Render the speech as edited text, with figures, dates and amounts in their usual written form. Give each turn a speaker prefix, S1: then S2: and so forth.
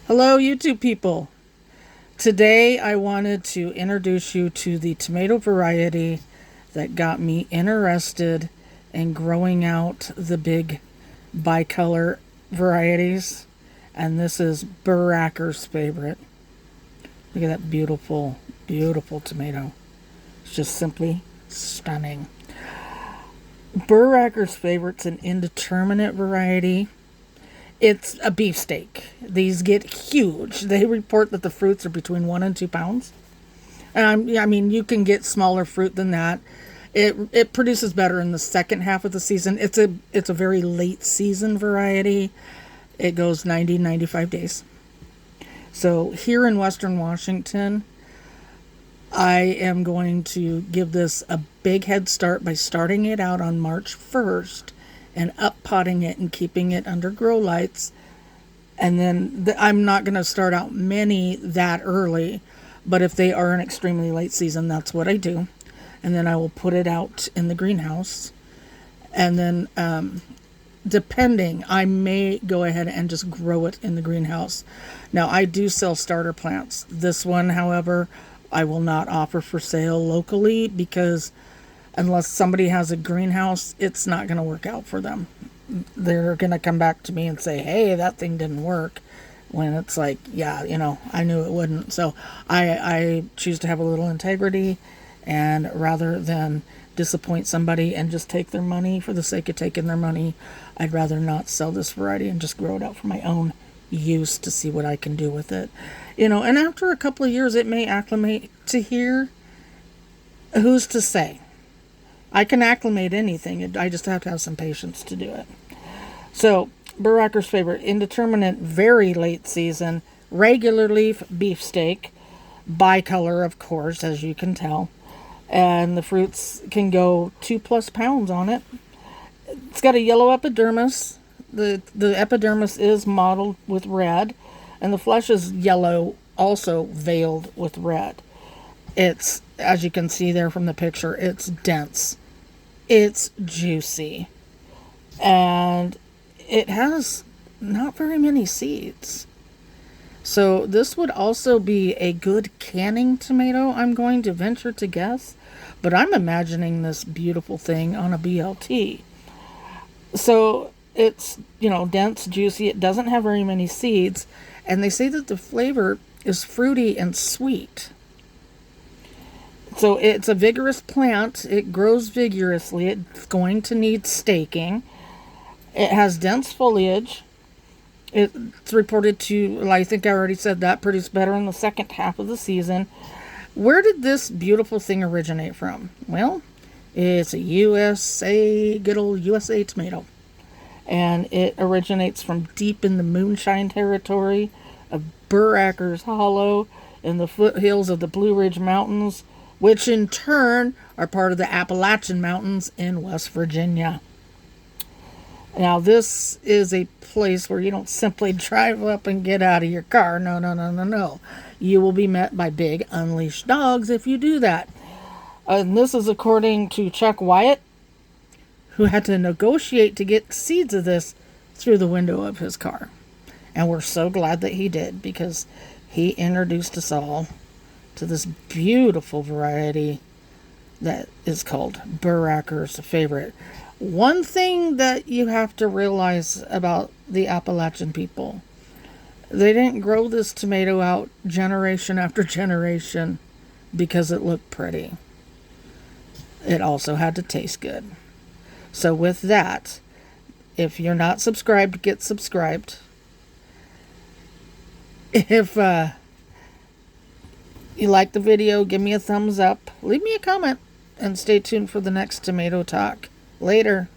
S1: Hello, YouTube people. Today I wanted to introduce you to the tomato variety that got me interested in growing out the big bicolor varieties. And this is Burracker's favorite. Look at that beautiful, beautiful tomato. It's just simply stunning. Burracker's favorite's an indeterminate variety. It's a beefsteak. These get huge. They report that the fruits are between 1 and 2 pounds. I mean, you can get smaller fruit than that. It produces better in the second half of the season. It's a very late season variety. It goes 95 days. So here in Western Washington, I am going to give this a big head start by starting it out on March 1st. And up potting it and keeping it under grow lights. And then I'm not going to start out many that early, but if they are an extremely late season, that's what I do. And then I will put it out in the greenhouse. And then depending, I may go ahead and just grow it in the greenhouse. Now, I do sell starter plants. This one, however, I will not offer for sale locally because unless somebody has a greenhouse, it's not going to work out for them. They're going to come back to me and say, hey, that thing didn't work. When it's like, yeah, I knew it wouldn't. So I choose to have a little integrity, and rather than disappoint somebody and just take their money for the sake of taking their money, I'd rather not sell this variety and just grow it out for my own use to see what I can do with it. And after a couple of years, it may acclimate to here. Who's to say? I can acclimate anything. I just have to have some patience to do it. So, Burracker's favorite, indeterminate, very late season, regular leaf beefsteak, bicolor, of course, as you can tell. And the fruits can go 2+ pounds on it. It's got a yellow epidermis. The epidermis is mottled with red, and the flesh is yellow, also veiled with red. It's, as you can see there from the picture, it's dense. It's juicy. And it has not very many seeds. So this would also be a good canning tomato, I'm going to venture to guess. But I'm imagining this beautiful thing on a BLT. So it's, dense, juicy. It doesn't have very many seeds. And they say that the flavor is fruity and sweet. So it's a vigorous plant. It grows vigorously. It's going to need staking. It has dense foliage. It's reported to, well, I think I already said that, produce better in the second half of the season. Where did this beautiful thing originate from? Well, it's a good old USA tomato. And it originates from deep in the moonshine territory of Burracker's Hollow in the foothills of the Blue Ridge Mountains, which in turn are part of the Appalachian Mountains in West Virginia. Now, this is a place where you don't simply drive up and get out of your car. No. You will be met by big, unleashed dogs if you do that. And this is according to Chuck Wyatt, who had to negotiate to get seeds of this through the window of his car. And we're so glad that he did, because he introduced us all to this beautiful variety that is called Burracker's favorite. One thing that you have to realize about the Appalachian people, they didn't grow this tomato out generation after generation because it looked pretty. It also had to taste good. So with that, if you're not subscribed, get subscribed. If you like the video, give me a thumbs up, leave me a comment, and stay tuned for the next tomato talk. Later.